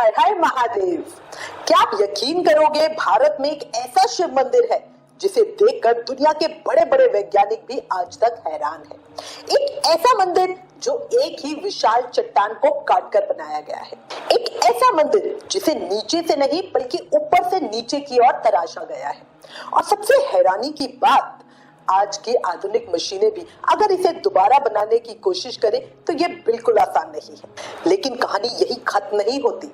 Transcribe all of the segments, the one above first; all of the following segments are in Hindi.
हर हर महादेव। क्या आप यकीन करोगे, भारत में एक ऐसा शिव मंदिर है जिसे देखकर दुनिया के बड़े बड़े वैज्ञानिक भी आज तक हैरान हैं। एक ऐसा मंदिर जो एक ही विशाल चट्टान को काटकर बनाया गया है। एक ऐसा मंदिर जिसे नीचे से नहीं बल्कि ऊपर से नीचे की ओर तराशा गया है। और सबसे हैरानी की बात, आज की आधुनिक मशीनें भी अगर इसे दोबारा बनाने की कोशिश करें तो ये बिल्कुल आसान नहीं है। लेकिन कहानी यही खत्म नहीं होती,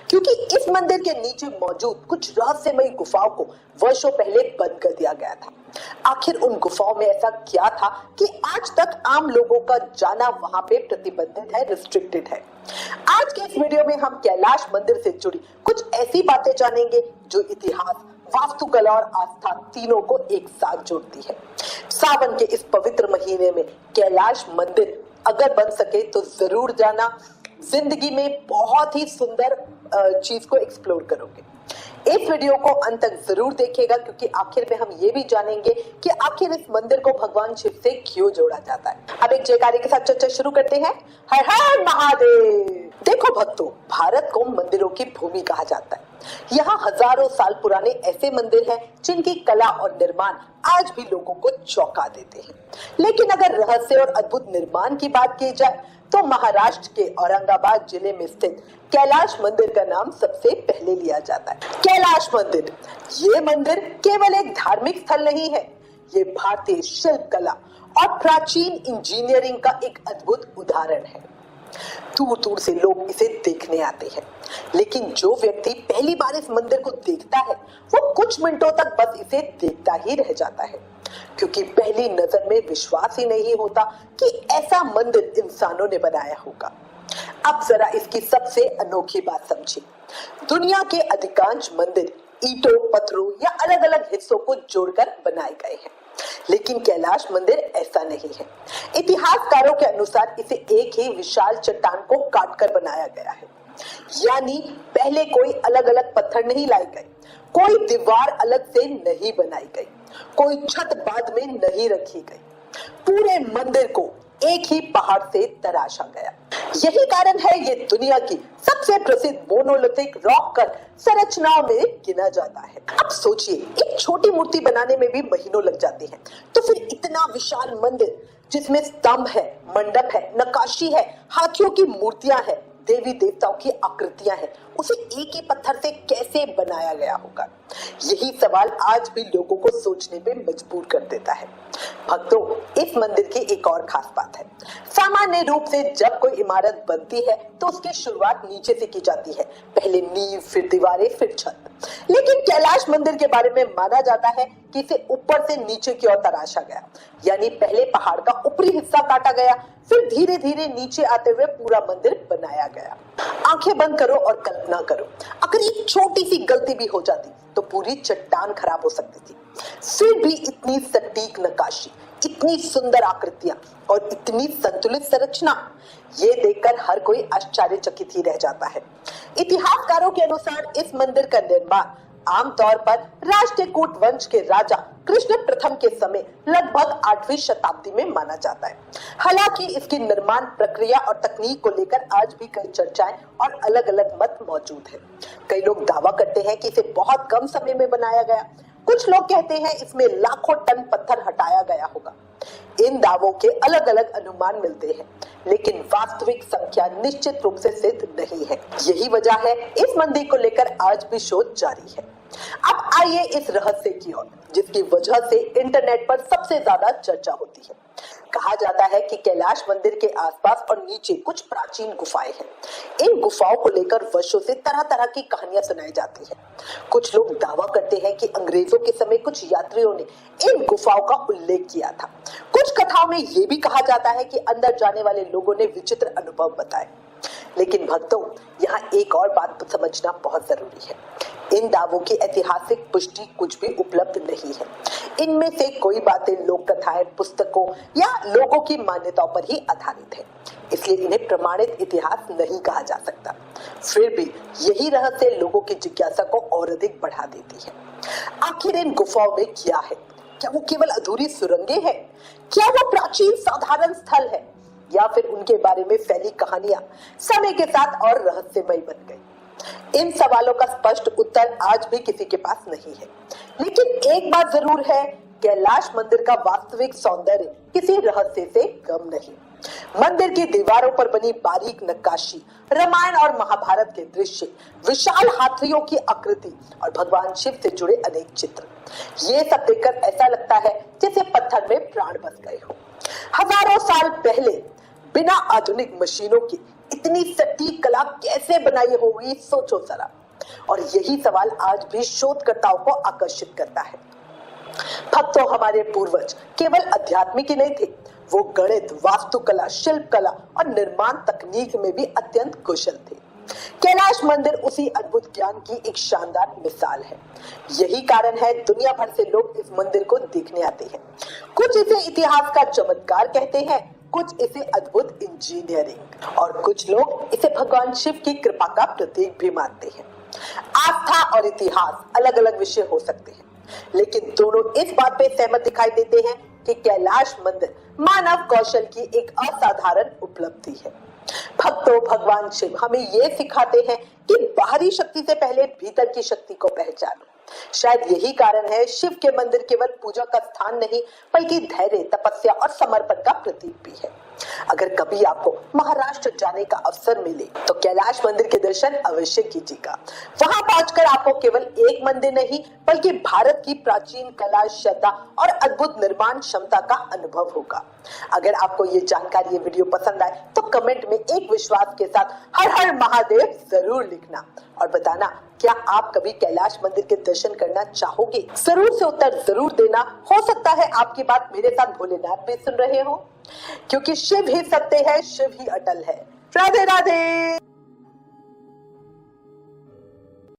क्योंकि इस मंदिर के नीचे मौजूद कुछ रहस्यमयी गुफाओं को वर्षों पहले बंद कर दिया गया था। आखिर उन गुफाओं में ऐसा क्या था कि आज तक आम लोगों का जाना वहां पे प्रतिबंधित है, रिस्ट्रिक्टेड है। आज के इस वीडियो में हम कैलाश मंदिर से जुड़ी कुछ ऐसी बातें जानेंगे जो इतिहास, वास्तुकला और आस्था तीनों को एक साथ जोड़ती है। सावन के इस पवित्र महीने में कैलाश मंदिर अगर बन सके तो जरूर जाना। जिंदगी में बहुत ही सुंदर चीज को एक्सप्लोर करोगे। इस वीडियो को अंत तक जरूर देखिएगा, क्योंकि आखिर में हम ये भी जानेंगे कि आखिर इस मंदिर को भगवान शिव से क्यों जोड़ा जाता है। अब एक जयकारे के साथ चर्चा शुरू करते हैं। हर हर महादेव। देखो भक्तों, भारत को मंदिरों की भूमि कहा जाता है। यहाँ हजारों साल पुराने ऐसे मंदिर हैं जिनकी कला और निर्माण आज भी लोगों को चौंका देते हैं। लेकिन अगर रहस्य और अद्भुत निर्माण की बात की जाए तो महाराष्ट्र के औरंगाबाद जिले में स्थित कैलाश मंदिर का नाम सबसे पहले लिया जाता है। कैलाश मंदिर, ये मंदिर केवल एक धार्मिक स्थल नहीं है, ये भारतीय शिल्प कला और प्राचीन इंजीनियरिंग का एक अद्भुत उदाहरण है। दूर दूर से लोग इसे देखने आते हैं, लेकिन जो व्यक्ति पहली बार इस मंदिर को देखता है वो कुछ मिनटों तक बस इसे देखता ही रह जाता है, क्योंकि पहली नजर में विश्वास ही नहीं होता कि ऐसा मंदिर इंसानों ने बनाया होगा। अब जरा इसकी सबसे अनोखी बात समझिए। दुनिया के अधिकांश मंदिर ईंटों, पत्थरों या अलग अलग हिस्सों को जोड़कर बनाए गए हैं, लेकिन कैलाश मंदिर ऐसा नहीं है। इतिहासकारों के अनुसार इसे एक ही विशाल चट्टान को काटकर बनाया गया है। यानी पहले कोई अलग अलग पत्थर नहीं लाए गए, कोई दीवार अलग से नहीं बनाई गई, कोई छत बाद में नहीं रखी गई। पूरे मंदिर को एक ही पहाड़ से तराशा गया। यही कारण है ये दुनिया की सबसे प्रसिद्ध मोनोलिथिक रॉक कट संरचनाओं में गिना जाता है। अब सोचिए, एक छोटी मूर्ति बनाने में भी महीनों लग जाते हैं, तो फिर इतना विशाल मंदिर जिसमें स्तंभ है, मंडप है, नक्काशी है, हाथियों की मूर्तियां हैं, देवी देवताओं की आकृतियां हैं, उसे एक ही पत्थर से कैसे बनाया गया होगा? यही सवाल आज भी लोगों को सोचने पे मजबूर कर देता है। भक्तों, इस मंदिर की एक और खास बात है। सामान्य रूप से जब कोई इमारत बनती है तो उसकी शुरुआत नीचे से की जाती है, पहले नींव, फिर दीवारें, फिर छत। लेकिन कैलाश मंदिर के बारे में माना जाता है कि इसे ऊपर से नीचे की ओर तराशा गया, यानी पहले पहाड़ का ऊपरी हिस्सा काटा गया, फिर धीरे धीरे नीचे आते हुए पूरा मंदिर बनाया गया। आंखें बंद करो और कल्पना करो, अगर एक छोटी सी गलती भी हो जाती तो पूरी चट्टान खराब हो सकती थी। फिर भी इतनी सटीक नक्काशी, इतनी सुंदर आकृतियां और इतनी संतुलित संरचना, ये देखकर हर कोई आश्चर्यचकित ही रह जाता है। इतिहासकारों के अनुसार इस मंदिर का निर्माण आमतौर पर राष्ट्रकूट वंश के राजा कृष्ण प्रथम के समय लगभग 8वीं शताब्दी में माना जाता है। हालांकि इसकी निर्माण प्रक्रिया और तकनीक को लेकर आज भी कई चर्चाएं और अलग अलग मत मौजूद है। कई लोग दावा करते हैं कि इसे बहुत कम समय में बनाया गया, कुछ लोग कहते हैं इसमें लाखों टन पत्थर हटाया गया होगा। इन दावों के अलग अलग अनुमान मिलते हैं, लेकिन वास्तविक संख्या निश्चित रूप से सिद्ध नहीं है। यही वजह है इस मंदिर को लेकर आज भी शोध जारी है। अब आइए इस रहस्य की ओर, जिसकी वजह से इंटरनेट पर सबसे ज्यादा चर्चा होती है। कहा जाता है कि कैलाश मंदिर के आसपास और नीचे कुछ प्राचीन गुफाएं हैं। इन गुफाओं को लेकर वर्षों से तरह तरह की कहानियां सुनाई जाती हैं। कुछ लोग दावा करते हैं कि अंग्रेजों के समय कुछ यात्रियों ने इन गुफाओं का उल्लेख किया था। कुछ कथाओं में ये भी कहा जाता है कि अंदर जाने वाले लोगों ने विचित्र अनुभव बताए। लेकिन भक्तों, यहाँ एक और बात समझना बहुत जरूरी है। इन दावों की ऐतिहासिक पुष्टि कुछ भी उपलब्ध नहीं है। इनमें से कोई बातें लोक कथाएं, पुस्तकों या लोगों की मान्यताओं पर ही आधारित है, इसलिए इन्हें प्रमाणित इतिहास नहीं कहा जा सकता। फिर भी यही रहस्य लोगों की जिज्ञासा को और अधिक बढ़ा देती है। आखिर इन गुफाओं में क्या है? क्या वो केवल अधूरी सुरंगें हैं? क्या वो प्राचीन साधारण स्थल है, या फिर उनके बारे में फैली कहानियां समय के साथ और रहस्यमय बन गई? इन सवालों का स्पष्ट उत्तर आज भी किसी के पास नहीं है, लेकिन एक बात जरूर है, कैलाश मंदिर का वास्तविक सौंदर्य किसी रहस्य से कम नहीं। मंदिर की दीवारों पर बनी बारीक नक्काशी, रामायण और महाभारत के दृश्य, विशाल हाथियों की आकृति और भगवान शिव से जुड़े अनेक चित्र, ये सब देखकर ऐसा लगता है जैसे पत्थर में प्राण बस गए हो। हजारों साल पहले बिना आधुनिक मशीनों की इतनी सटीक कला कैसे बनाई होगी, सोचो जरा। और यही सवाल आज भी शोधकर्ताओं को आकर्षित करता है। भक्तों, हमारे पूर्वज केवल आध्यात्मिक ही नहीं थे, वो गणित, वास्तुकला, शिल्पकला और निर्माण तकनीक में भी अत्यंत कुशल थे। कैलाश मंदिर उसी अद्भुत ज्ञान की एक शानदार मिसाल है। यही कारण है दुनिया भर से लोग इस मंदिर को देखने आते हैं। कुछ इसे इतिहास का चमत्कार कहते हैं, कुछ इसे अद्भुत इंजीनियरिंग और कुछ लोग इसे भगवान शिव की कृपा का प्रतीक भी मानते हैं। आस्था और इतिहास अलग अलग विषय हो सकते हैं, लेकिन दोनों इस बात पे सहमत दिखाई देते हैं कि कैलाश मंदिर मानव कौशल की एक असाधारण उपलब्धि है। भक्तों, भगवान शिव हमें ये सिखाते हैं कि बाहरी शक्ति से पहले भीतर की शक्ति को पहचानो। शायद यही कारण है शिव के मंदिर केवल पूजा का स्थान नहीं, बल्कि धैर्य, तपस्या और समर्पण का प्रतीक भी है। अगर कभी आपको महाराष्ट्र जाने का अवसर मिले तो कैलाश मंदिर के दर्शन अवश्य कीजिएगा। वहां पहुंचकर आपको केवल एक मंदिर नहीं, बल्कि भारत की प्राचीन कला, श्रद्धा और अद्भुत निर्माण क्षमता का अनुभव होगा। अगर आपको ये जानकारी, ये वीडियो पसंद आए तो कमेंट में एक विश्वास के साथ हर हर महादेव जरूर लिखना और बताना, क्या आप कभी कैलाश मंदिर के दर्शन करना चाहोगे? जरूर से उत्तर जरूर देना। हो सकता है आपकी बात मेरे साथ भोलेनाथ भी सुन रहे हो, क्योंकि शिव ही सत्य है, शिव ही अटल है। राधे राधे।